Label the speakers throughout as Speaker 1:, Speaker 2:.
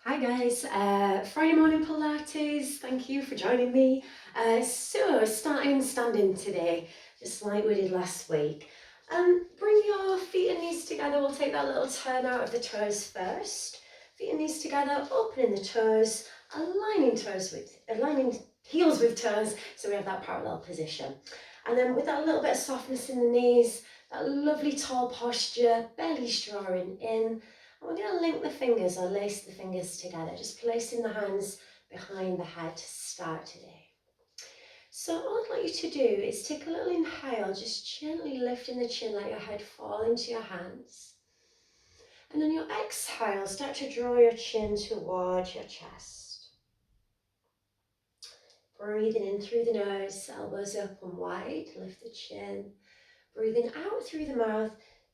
Speaker 1: Hi guys, Friday morning Pilates, thank you for joining me. So starting standing today, just like we did last week. Bring your feet and knees together, we'll take that little turn out of the toes first. Feet and knees together, opening the toes, aligning heels with toes, so we have that parallel position. And then with that little bit of softness in the knees, that lovely tall posture, belly's drawing in, and we're going to link the fingers or lace the fingers together, just placing the hands behind the head to start today. So all I'd like you to do is take a little inhale, just gently lifting the chin, let your head fall into your hands. And on your exhale, start to draw your chin towards your chest. Breathing in through the nose, elbows open wide, lift the chin. Breathing out through the mouth,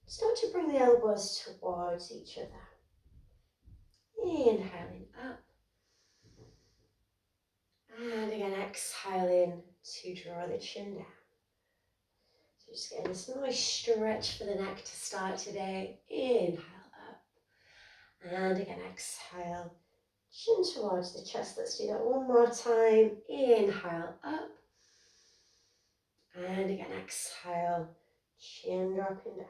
Speaker 1: start to bring the elbows towards each other. Inhaling up. And again, exhaling to draw the chin down. So just getting this nice stretch for the neck to start today. Inhale up. And again, exhale. Chin towards the chest. Let's do that one more time. Inhale up. And again, exhale. Chin dropping down.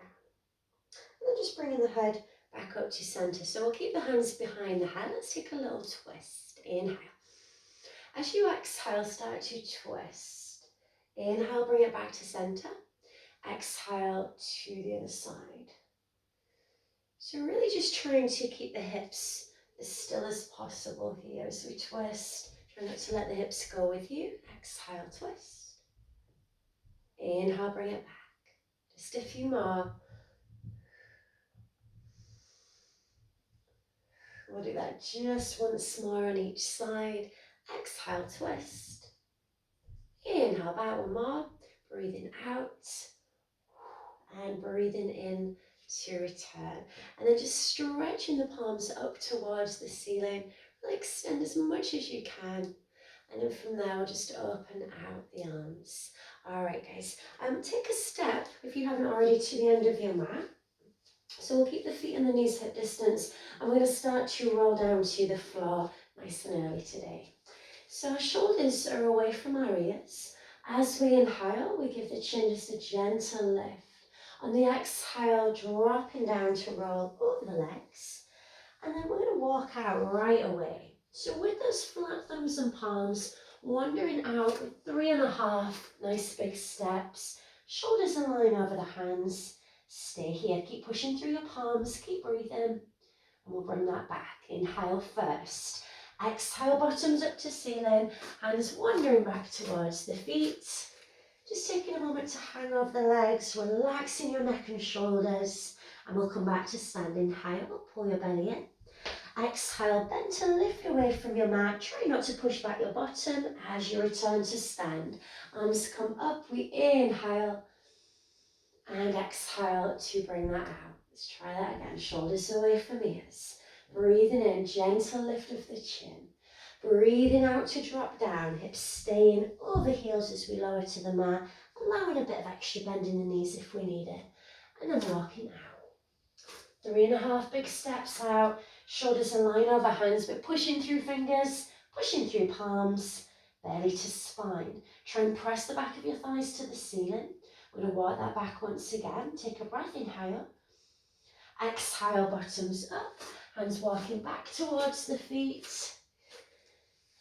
Speaker 1: And then just bringing the head back up to center. So we'll keep the hands behind the head. Let's take a little twist. Inhale. As you exhale, start to twist. Inhale, bring it back to center. Exhale to the other side. So really just trying to keep the hips as still as possible here as we twist. Try not to let the hips go with you. Exhale, twist. Inhale, bring it back. Just a few more. We'll do that just once more on each side. Exhale, twist. Inhale, back one more. Breathing out. And breathing in to return. And then just stretching the palms up towards the ceiling. Really extend as much as you can. And then from there, we'll just open out the arms. All right, guys. Take a step, if you haven't already, to the end of your mat. So we'll keep the feet and the knees hip distance. And we're going to start to roll down to the floor nice and early today. So our shoulders are away from our ears. As we inhale, we give the chin just a gentle lift. On the exhale, dropping down to roll over the legs. And then we're going to walk out right away. So with those flat thumbs and palms, wandering out with 3.5 nice big steps. Shoulders in line over the hands. Stay here, keep pushing through your palms, keep breathing. And we'll bring that back. Inhale first. Exhale, bottoms up to ceiling. Hands wandering back towards the feet. Just taking a moment to hang over the legs, relaxing your neck and shoulders, and we'll come back to standing high up. Pull your belly in. Exhale, bend to lift away from your mat. Try not to push back your bottom as you return to stand. Arms come up. We inhale and exhale to bring that out. Let's try that again. Shoulders away from ears. Breathing in, gentle lift of the chin. Breathing out to drop down, hips staying over heels as we lower to the mat, allowing a bit of extra bend in the knees if we need it. And then walking out. 3.5 big steps out, shoulders in line over hands, but pushing through fingers, pushing through palms, belly to spine. Try and press the back of your thighs to the ceiling. We're going to walk that back once again. Take a breath, inhale. Exhale, bottoms up, hands walking back towards the feet.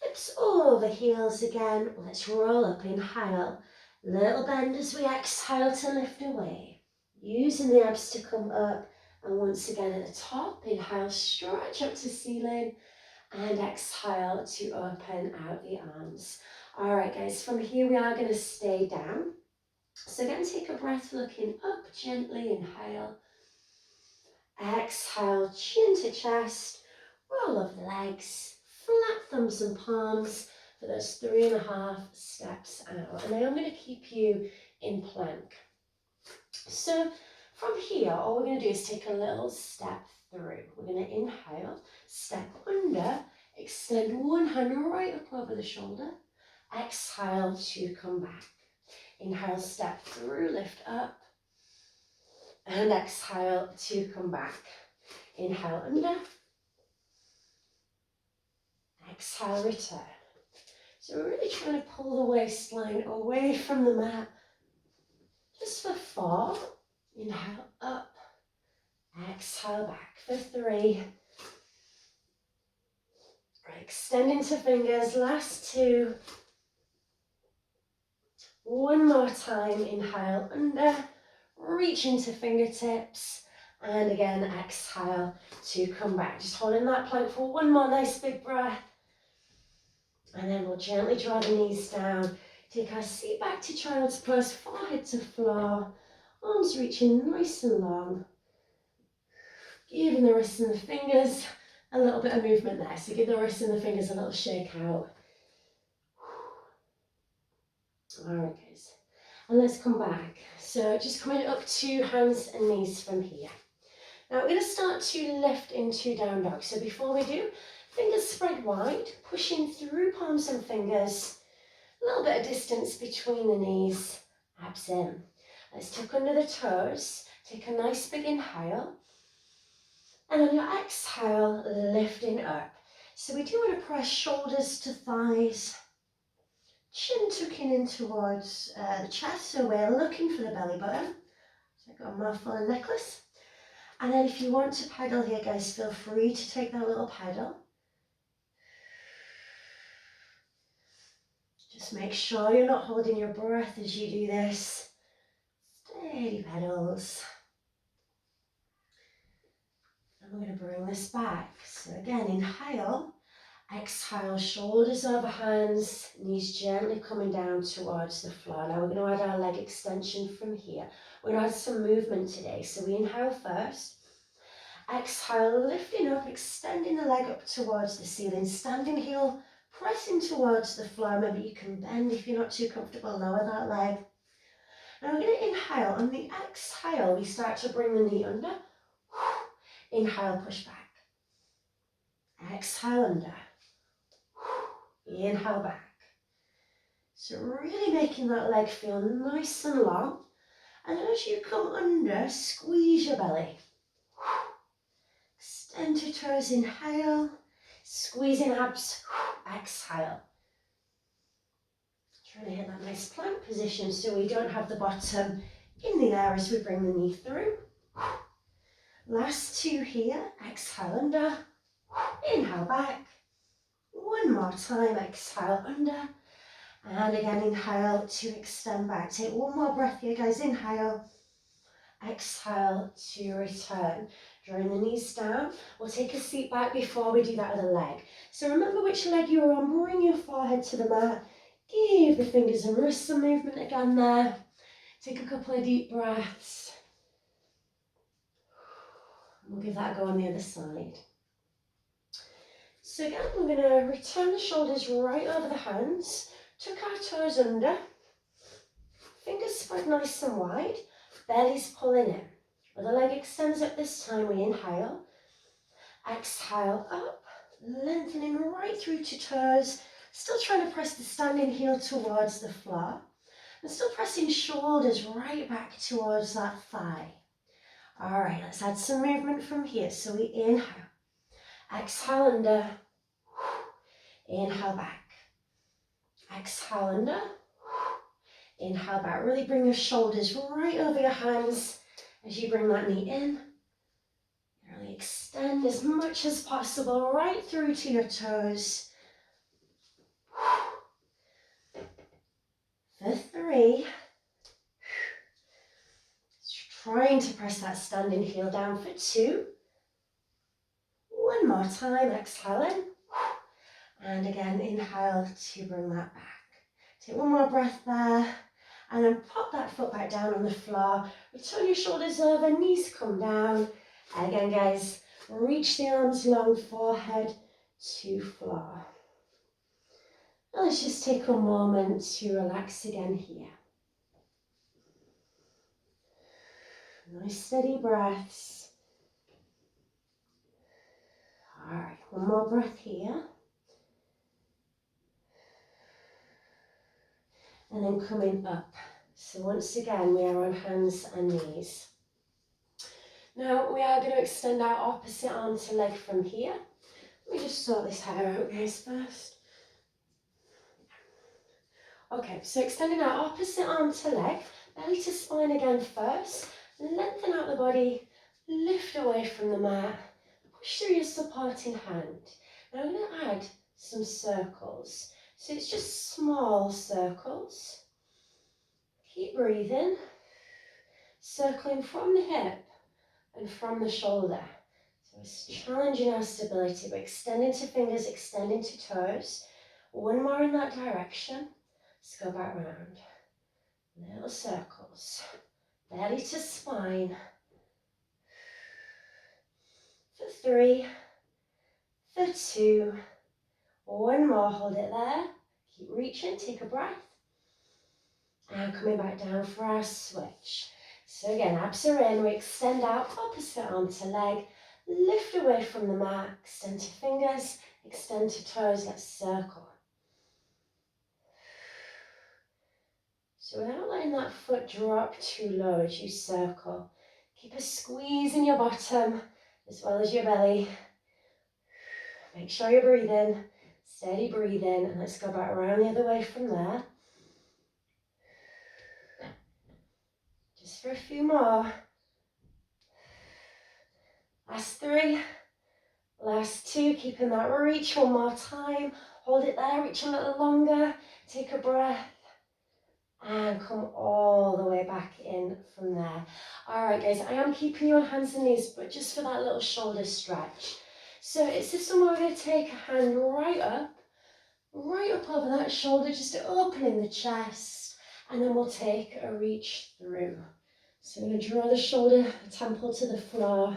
Speaker 1: Hips all over heels again. Let's roll up, inhale. Little bend as we exhale to lift away. Using the abs to come up. And once again at the top, inhale, stretch up to ceiling. And exhale to open out the arms. All right, guys, from here we are going to stay down. So again, take a breath, looking up gently, inhale. Exhale, chin to chest, roll over the legs, flat thumbs and palms for those 3.5 steps out. And then I'm going to keep you in plank. So from here, all we're going to do is take a little step through. We're going to inhale, step under, extend one hand right up over the shoulder. Exhale to come back. Inhale, step through, lift up. And exhale to come back. Inhale under. exhale, return. So we're really trying to pull the waistline away from the mat. Just for 4, inhale up, exhale back for 3. Extend into fingers, last 2. One more time, inhale under, reach into fingertips, and again exhale to come back. Just holding that plank for one more nice big breath. And then we'll gently draw the knees down. Take our seat back to child's pose, forehead to floor, arms reaching nice and long. Giving the wrists and the fingers a little bit of movement there. So give the wrists and the fingers a little shake out. All right, guys. And let's come back. So just coming up to hands and knees from here. Now we're going to start to lift into down dog. So before we do, fingers spread wide, pushing through palms and fingers. A little bit of distance between the knees, abs in. Let's tuck under the toes, take a nice big inhale, and on your exhale, lifting up. So we do want to press shoulders to thighs, chin tucking in towards the chest, so we're looking for the belly button. So I've got a mouthful of necklace. And then if you want to pedal here, guys, feel free to take that little pedal. Just make sure you're not holding your breath as you do this. Steady pedals. And we're going to bring this back. So again, inhale, exhale, shoulders over hands, knees gently coming down towards the floor. Now we're going to add our leg extension from here. We're going to add some movement today. So we inhale first. Exhale, lifting up, extending the leg up towards the ceiling, standing heel, pressing towards the floor. Maybe you can bend if you're not too comfortable, lower that leg. Now we're going to inhale. On the exhale, we start to bring the knee under. Inhale, push back. Exhale, under. Inhale, back. So really making that leg feel nice and long. And as you come under, squeeze your belly. Extend your toes, inhale. Squeezing abs, exhale. Trying to hit that nice plank position so we don't have the bottom in the air as we bring the knee through. Last 2 here, exhale under, inhale back. One more time, exhale under, and again inhale to extend back. Take one more breath here, guys. Inhale, exhale to return. Drawing the knees down. We'll take a seat back before we do that other leg. So remember which leg you're on. Bring your forehead to the mat. Give the fingers and wrists some movement again there. Take a couple of deep breaths. We'll give that a go on the other side. So again, we're going to return the shoulders right over the hands. Tuck our toes under. Fingers spread nice and wide. Belly's pulling in. Other leg extends up this time. We inhale. Exhale up. Lengthening right through to toes. Still trying to press the standing heel towards the floor. And still pressing shoulders right back towards that thigh. All right, let's add some movement from here. So we inhale. Exhale under. Inhale back. Exhale under. Inhale back. Really bring your shoulders right over your hands as you bring that knee in. Really extend as much as possible right through to your toes. For 3. Trying to press that standing heel down for 2. One more time, exhale in. And again, inhale to bring that back. Take one more breath there. And then pop that foot back down on the floor. Return your shoulders over, knees come down. Again, guys, reach the arms long, forehead to floor. And let's just take a moment to relax again here. Nice steady breaths. All right, one more breath here. And then coming up. So once again, we are on hands and knees. Now we are going to extend our opposite arm to leg from here. Let me just sort this hair out, guys, first. Okay, so extending out opposite arm to leg, belly to spine again first. Lengthen out the body, lift away from the mat, push through your supporting hand. Now I'm going to add some circles. So it's just small circles. Keep breathing, circling from the hip and from the shoulder. So it's challenging our stability, but extending to fingers, extending to toes. One more in that direction. Let's go back round. Little circles. Belly to spine. For 3, for 2, one more, hold it there. Keep reaching, take a breath. And coming back down for our switch. So again, abs are in, we extend out, opposite arm to leg, lift away from the mat, extend to fingers, extend to toes, let's circle. So without letting that foot drop too low as you circle, keep a squeeze in your bottom as well as your belly. Make sure you're breathing, steady breathing, and let's go back around the other way from there. Just for a few more. Last 3, last 2, keeping that reach one more time. Hold it there, reach a little longer, take a breath, and come all the way back in from there. All right, guys, I am keeping you on hands and knees, but just for that little shoulder stretch. So it's just somewhere we're going to take a hand right up over that shoulder, just opening the chest, and then we'll take a reach through. So we're going to draw the shoulder, temple to the floor.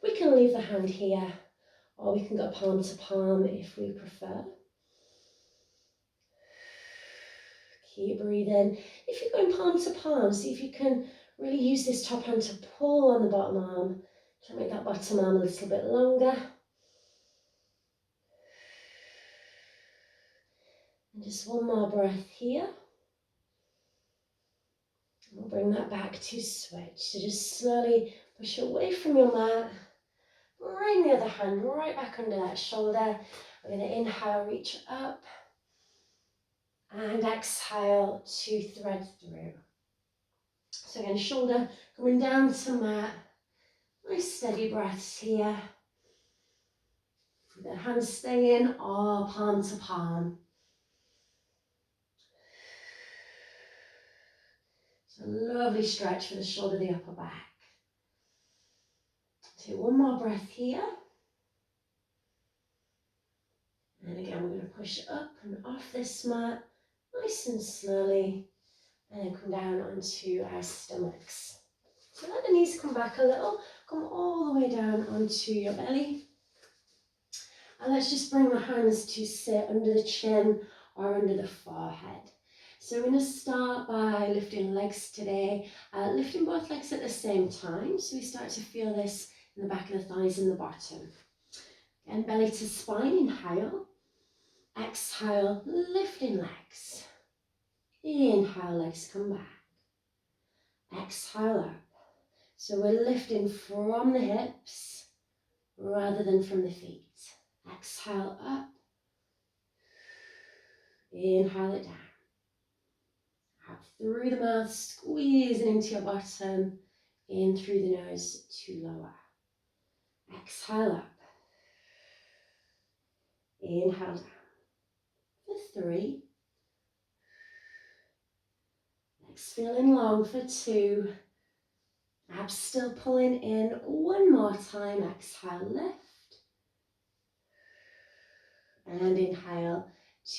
Speaker 1: We can leave the hand here, or we can go palm to palm if we prefer. Keep breathing. If you're going palm to palm, see if you can really use this top hand to pull on the bottom arm. Try to make that bottom arm a little bit longer. And just one more breath here. We'll bring that back to switch. So just slowly push away from your mat. Bring the other hand right back under that shoulder. We're going to inhale, reach up. And exhale to thread through. So again, shoulder coming down to mat. Nice steady breaths here. The hands stay in or palm to palm. So lovely stretch for the shoulder, the upper back. Take one more breath here. And again, we're going to push up and off this mat, nice and slowly, and then come down onto our stomachs. So let the knees come back a little, come all the way down onto your belly. And let's just bring the hands to sit under the chin or under the forehead. So we're going to start by lifting legs today, lifting both legs at the same time. So we start to feel this in the back of the thighs and the bottom. Again, belly to spine, inhale. Exhale, lifting legs. Inhale, legs come back. Exhale up. So we're lifting from the hips rather than from the feet. Exhale up. Inhale it down. Out through the mouth, squeezing into your bottom. In through the nose to lower. Exhale up. Inhale down. For 3. Legs feeling long for 2. Abs still pulling in. One more time. Exhale, lift. And inhale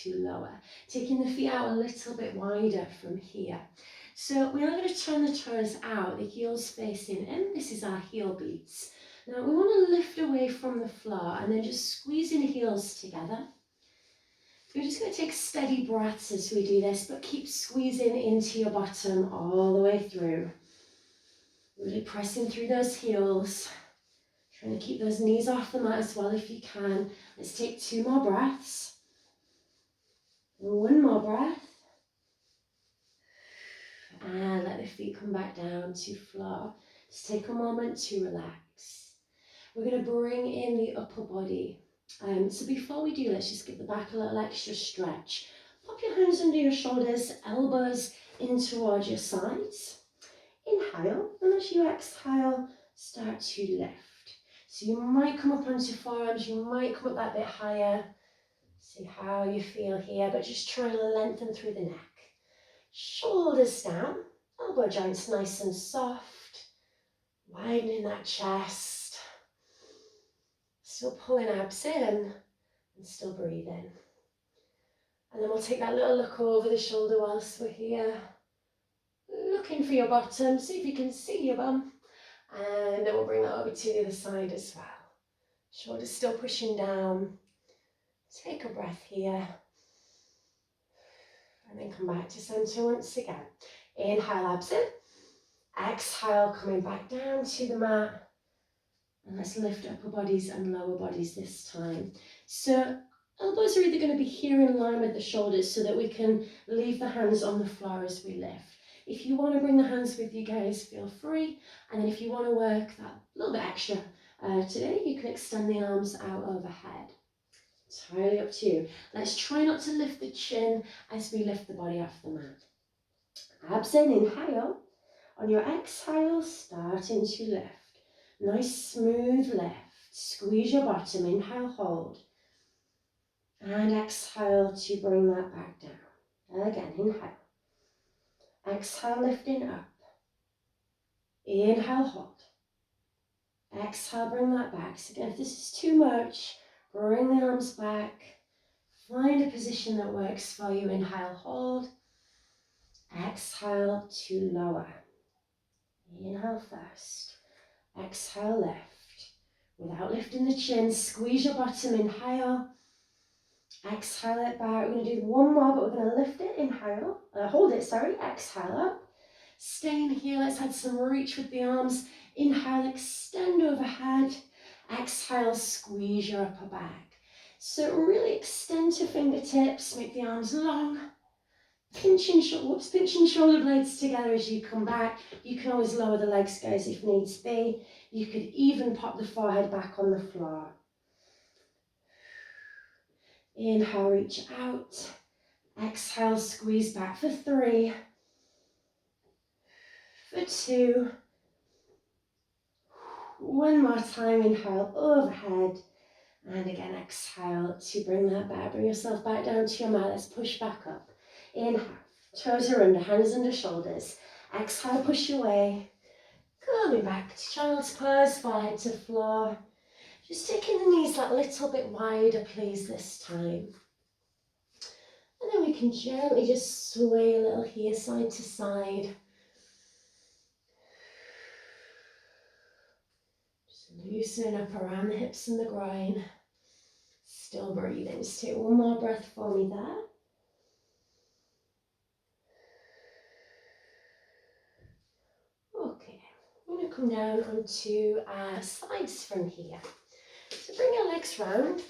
Speaker 1: to lower. Taking the feet out a little bit wider from here. So we are going to turn the toes out, the heels facing in. This is our heel beats. Now we want to lift away from the floor and then just squeezing the heels together. We're just going to take steady breaths as we do this, but keep squeezing into your bottom all the way through. Really pressing through those heels. Trying to keep those knees off the mat as well if you can. Let's take 2 more breaths. One more breath. And let the feet come back down to floor. Just take a moment to relax. We're going to bring in the upper body. So before we do, let's just give the back a little extra stretch. Pop your hands under your shoulders, elbows in towards your sides. Inhale, and as you exhale, start to lift. So you might come up onto forearms, you might come up that bit higher. See how you feel here, but just try and lengthen through the neck. Shoulders down, elbow joints nice and soft, widening that chest. Still pulling abs in and still breathing. And then we'll take that little look over the shoulder whilst we're here. Looking for your bottom, see if you can see your bum. And then we'll bring that over to the other side as well. Shoulders still pushing down. Take a breath here. And then come back to centre once again. Inhale, abs in. Exhale, coming back down to the mat. And let's lift upper bodies and lower bodies this time. So elbows are either going to be here in line with the shoulders so that we can leave the hands on the floor as we lift. If you want to bring the hands with you guys, feel free. And then if you want to work that little bit extra today, you can extend the arms out overhead. Entirely up to you. Let's try not to lift the chin as we lift the body off the mat. Abs in, inhale. On your exhale, starting to lift. Nice smooth lift. Squeeze your bottom, inhale, hold. And exhale to bring that back down. Again, inhale. Exhale, lifting up. Inhale, hold. Exhale, bring that back. So again, if this is too much, bring the arms back. Find a position that works for you. Inhale, hold. Exhale to lower. Inhale first. Exhale, lift. Without lifting the chin, squeeze your bottom, inhale. Exhale it back. We're going to do one more, but we're going to lift it. Inhale. Hold it, sorry. Exhale up. Staying here. Let's add some reach with the arms. Inhale, extend overhead. Exhale, squeeze your upper back. So really extend to fingertips. Make the arms long. Pinching shoulder blades together as you come back. You can always lower the legs, guys, if needs be. You could even pop the forehead back on the floor. Inhale, reach out. Exhale, squeeze back for 3. For 2. One more time, inhale, overhead. And again, exhale to bring that back. Bring yourself back down to your mat. Let's push back up. Inhale, toes are under, hands under shoulders. Exhale, push away. Coming back to child's pose, forehead to floor. Just taking the knees that little bit wider, please, this time. And then we can gently just sway a little here, side to side. Just loosening up around the hips and the groin. Still breathing. Just take one more breath for me there. Okay, I'm going to come down onto our sides from here. So bring your legs round.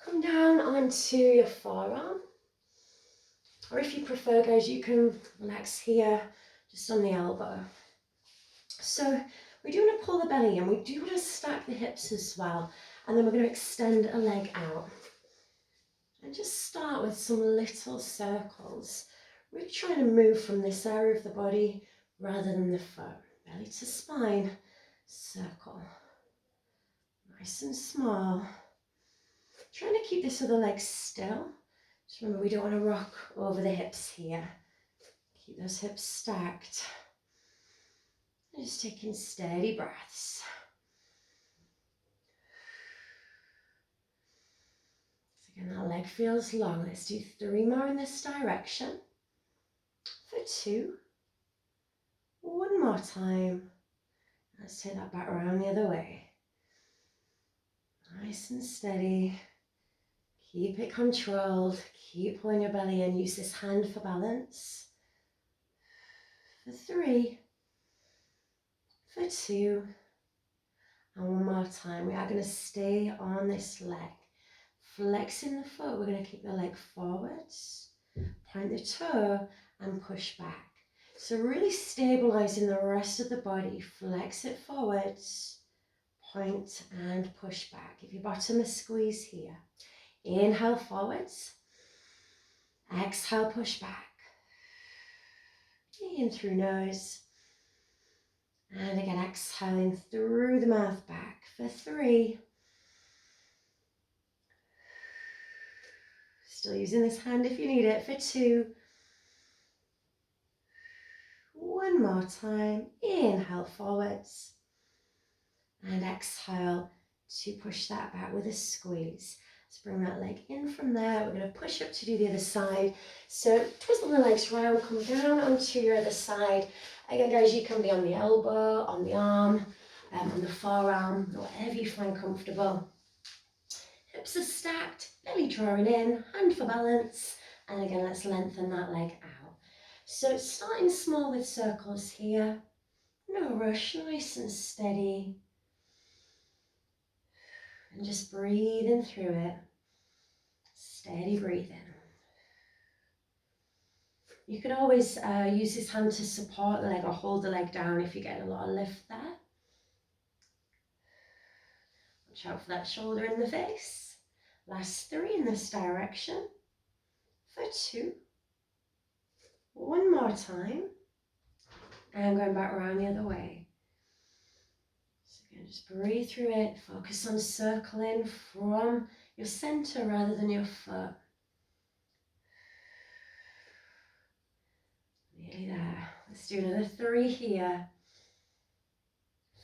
Speaker 1: Come down onto your forearm. Or if you prefer, guys, you can relax here, just on the elbow. So we do want to pull the belly in. We do want to stack the hips as well. And then we're going to extend a leg out. And just start with some little circles. Really trying to move from this area of the body rather than the foot. Belly to spine, circle. Nice and small. Trying to keep this other leg still. Just remember, we don't want to rock over the hips here. Keep those hips stacked. And just taking steady breaths. So again, that leg feels long. Let's do 3 more in this direction. For 2. One more time. Let's take that back around the other way. Nice and steady. Keep it controlled. Keep pulling your belly in. Use this hand for balance. For 3. For 2. And one more time. We are going to stay on this leg. Flexing the foot. We're going to keep the leg forwards. Point the toe and push back. So really stabilizing the rest of the body. Flex it forwards. point and push back. Give your bottom a squeeze here. Inhale forwards. Exhale, push back. In through nose. And again, exhaling through the mouth back for 3. Still using this hand if you need it for 2. One more time. Inhale forwards. And exhale to push that back with a squeeze. Let's bring that leg in from there. We're going to push up to do the other side. So twisting the legs round, come down onto your other side. Again, guys, you can be on the elbow, on the arm, on the forearm, whatever you find comfortable. Hips are stacked, belly drawing in, hand for balance. And again, let's lengthen that leg out. So starting small with circles here. No rush, nice and steady. And just breathing through it. Steady breathing. You can always use this hand to support the leg or hold the leg down if you're getting a lot of lift there. Watch out for that shoulder in the face. Last 3 in this direction. For 2. One more time. And going back around the other way. So again, just breathe through it. Focus on circling from your center rather than your foot. Nearly there. Let's do another 3 here.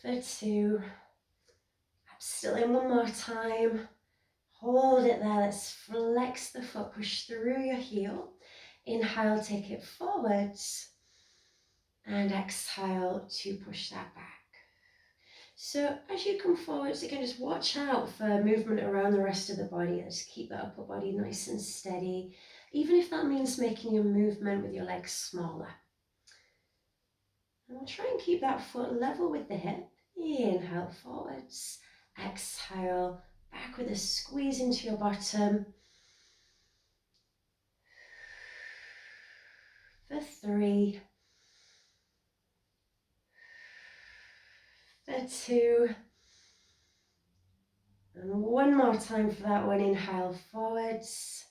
Speaker 1: For 2. Still in one more time. Hold it there. Let's flex the foot. Push through your heel. Inhale, take it forwards. And exhale to push that back. So as you come forwards, again, just watch out for movement around the rest of the body. Just keep that upper body nice and steady. Even if that means making your movement with your legs smaller. And we'll try and keep that foot level with the hip. Inhale forwards. Exhale, back with a squeeze into your bottom. For 3. For 2. And one more time for that one. Inhale forwards.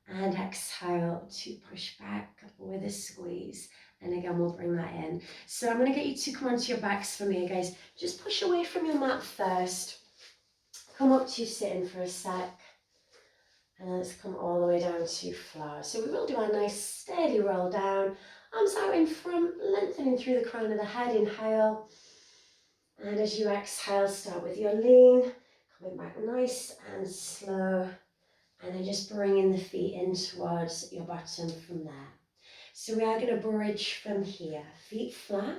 Speaker 1: And exhale to push back with a squeeze. And again, we'll bring that in. So I'm going to get you to come onto your backs for me, guys. Just push away from your mat first. Come up to sitting for a sec. And let's come all the way down to floor. So we will do a nice steady roll down. Arms out in front, lengthening through the crown of the head. Inhale. And as you exhale, start with your lean. Coming back nice and slow. And then just bringing the feet in towards your bottom from there. So we are going to bridge from here. Feet flat,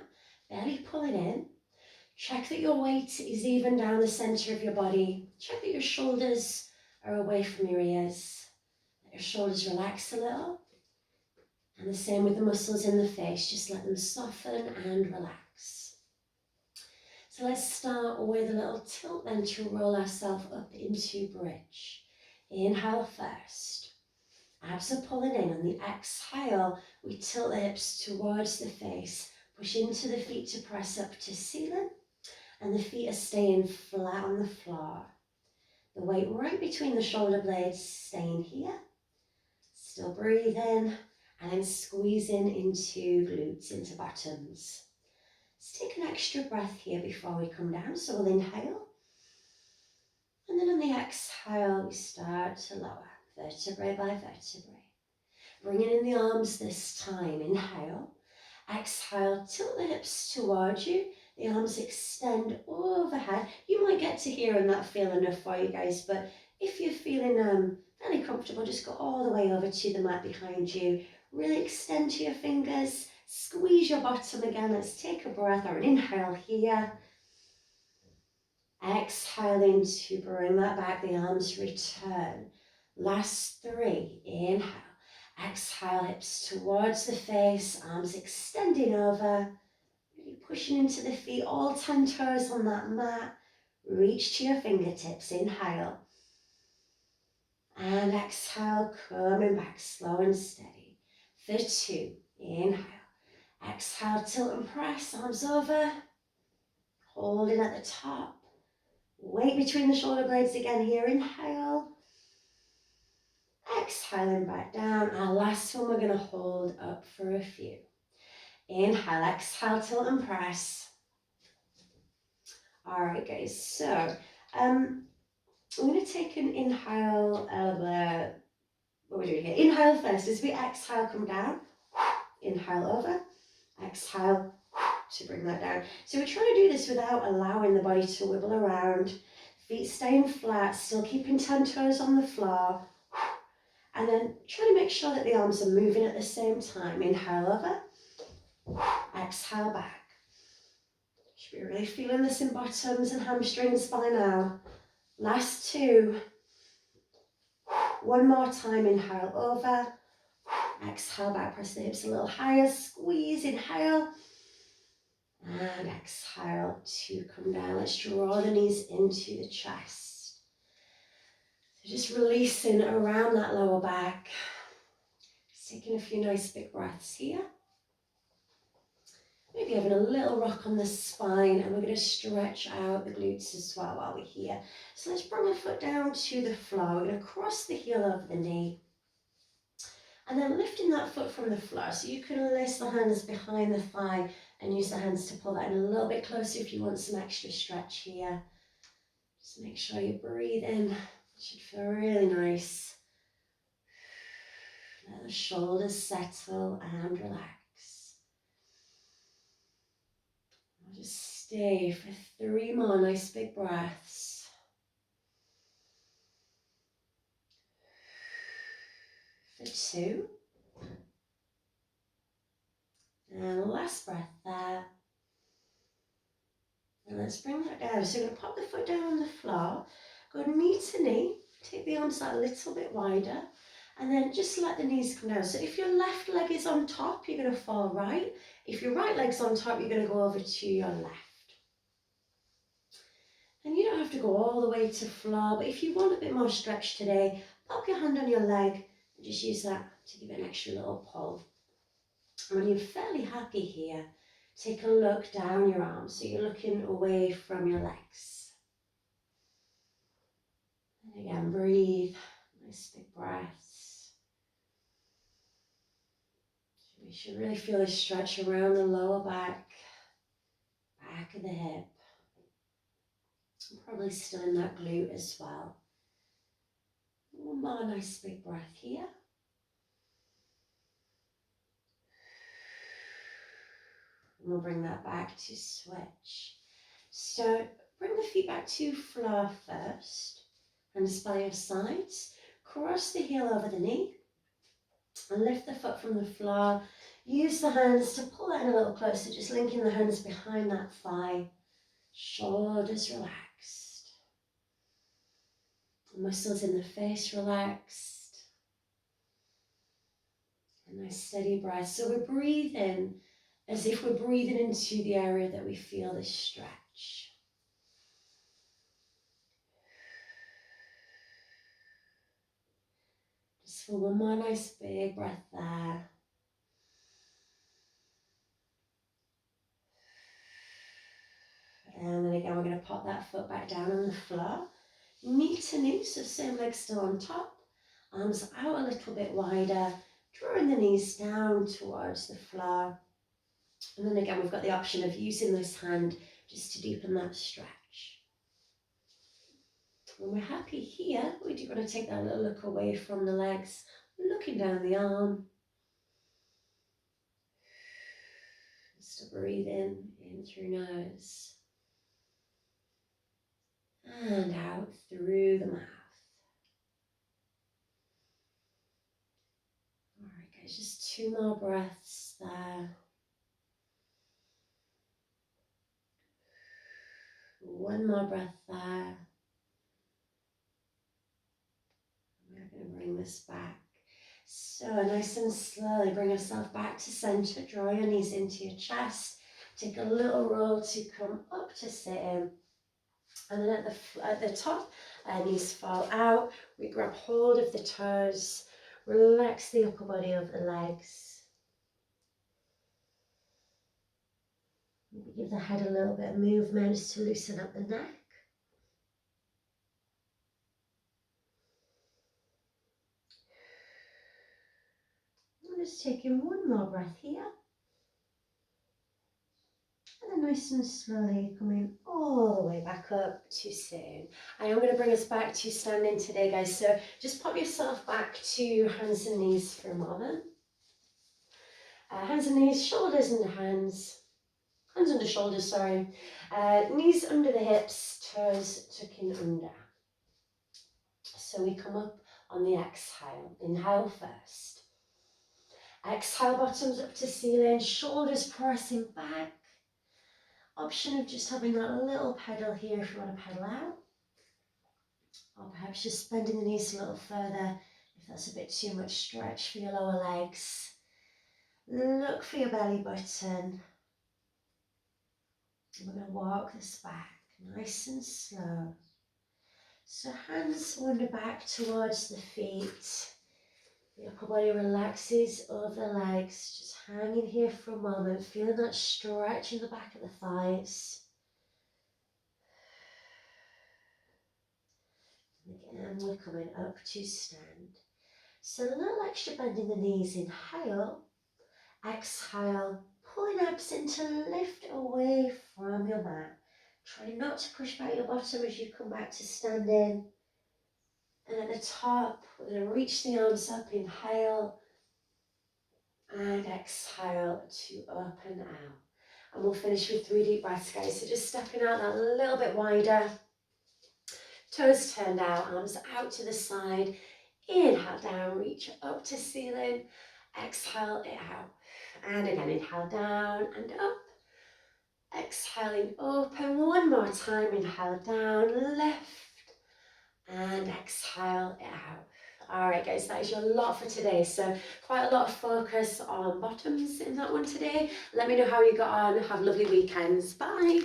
Speaker 1: belly pulling in. Check that your weight is even down the center of your body. Check that your shoulders are away from your ears. Let your shoulders relax a little. And the same with the muscles in the face. Just let them soften and relax. So let's start with a little tilt then to roll ourselves up into bridge. Inhale first. Abs are pulling in. On the exhale, we tilt the hips towards the face. Push into the feet to press up to ceiling. And the feet are staying flat on the floor. The weight right between the shoulder blades staying here. Still breathing. And then squeezing into glutes, into bottoms. Let's take an extra breath here before we come down. So we'll inhale. And then on the exhale, we start to lower, vertebrae by vertebrae. Bringing in the arms this time. Inhale. Exhale, tilt the hips towards you. The arms extend overhead. You might get to here and that feel enough for you guys, but if you're feeling fairly comfortable, just go all the way over to the mat behind you. Really extend to your fingers. Squeeze your bottom again. Let's take a breath or an inhale here. Exhaling to bring that back. The arms return. Last 3. Inhale. Exhale, hips towards the face. Arms extending over. Really pushing into the feet. All 10 toes on that mat. Reach to your fingertips. Inhale. And exhale, coming back slow and steady. For 2. Inhale. Exhale, tilt and press. Arms over. Holding at the top. Weight between the shoulder blades again here. Inhale. Exhaling back down. Our last one we're going to hold up for a few. Inhale, exhale, tilt and press. All right, guys. So I'm going to take an inhale. What we're doing here? Inhale first. As we exhale, come down. Inhale over. Exhale to bring that down. So we're trying to do this without allowing the body to wibble around. Feet staying flat, still keeping 10 toes on the floor. And then trying to make sure that the arms are moving at the same time. Inhale over. Exhale back. Should be really feeling this in bottoms and hamstrings by now. Last two. One more time. Inhale over. Exhale back. Press the hips a little higher. Squeeze. Inhale. And exhale to come down. Let's draw the knees into the chest. So just releasing around that lower back. Just taking a few nice big breaths here. Maybe having a little rock on the spine, and we're going to stretch out the glutes as well while we're here. So let's bring our foot down to the floor. We're going to cross the heel over the knee. And then lifting that foot from the floor. So you can lace the hands behind the thigh and use the hands to pull that in a little bit closer if you want some extra stretch here. Just make sure you breathe in. It should feel really nice. Let the shoulders settle and relax. I'll just stay for 3 more nice big breaths. For 2. And last breath there. And let's bring that down. So we're going to pop the foot down on the floor. Go knee to knee. Take the arms out a little bit wider. And then just let the knees come down. So if your left leg is on top, you're going to fall right. If your right leg's on top, you're going to go over to your left. And you don't have to go all the way to floor, but if you want a bit more stretch today, pop your hand on your leg and just use that to give it an extra little pull. And when you're fairly happy here, take a look down your arms, so you're looking away from your legs. And again, breathe, nice big breaths. We should really feel a stretch around the lower back, back of the hip. I'm probably still in that glute as well. One more nice big breath here. And we'll bring that back to switch. So bring the feet back to floor first. Hands by your sides. Cross the heel over the knee. And lift the foot from the floor. Use the hands to pull that in a little closer. Just linking the hands behind that thigh. Shoulders relaxed. The muscles in the face relaxed. A nice steady breath. So we're breathing as if we're breathing into the area that we feel this stretch. Just for one more nice big breath there. And then again, we're going to pop that foot back down on the floor. Knee to knee, so same leg still on top. Arms out a little bit wider, drawing the knees down towards the floor. And then again, we've got the option of using this hand just to deepen that stretch. When we're happy here, we do want to take that little look away from the legs, looking down the arm. Just breathe in through nose. And out through the mouth. All right, guys, just 2 more breaths there. One more breath there. We're going to bring this back. So nice and slowly bring yourself back to center. Draw your knees into your chest. Take a little roll to come up to sit in. And then at the top, knees fall out. We grab hold of the toes. Relax the upper body of the legs. Maybe give the head a little bit of movement just to loosen up the neck. I'm just taking one more breath here. And then nice and slowly coming all the way back up to sitting. I am going to bring us back to standing today, guys. So just pop yourself back to hands and knees for a moment. Hands and knees, shoulders under hands. Hands under shoulders, sorry. Knees under the hips, toes tucking under. So we come up on the exhale. Inhale first. Exhale, bottoms up to ceiling, shoulders pressing back. Option of just having that little pedal here if you want to pedal out. Or perhaps just bending the knees a little further if that's a bit too much stretch for your lower legs. Look for your belly button. We're going to walk this back nice and slow. So hands wander back towards the feet. The upper body relaxes over the legs. Just hanging here for a moment, feeling that stretch in the back of the thighs. Again, we're coming up to stand. So a little extra bend in the knees, inhale. Exhale, pulling abs in to lift away from your mat. Try not to push back your bottom as you come back to standing. And at the top, we're going to reach the arms up, inhale. And exhale to open out. And we'll finish with 3 deep breaths, guys. So just stepping out that little bit wider. Toes turned out, arms out to the side. Inhale down, reach up to ceiling. Exhale it out. And again, inhale down and up. Exhaling, open. One more time. Inhale down, lift. And exhale it out. All right, guys, that is your lot for today. So quite a lot of focus on bottoms in that one today. Let me know how you got on. Have lovely weekends. Bye.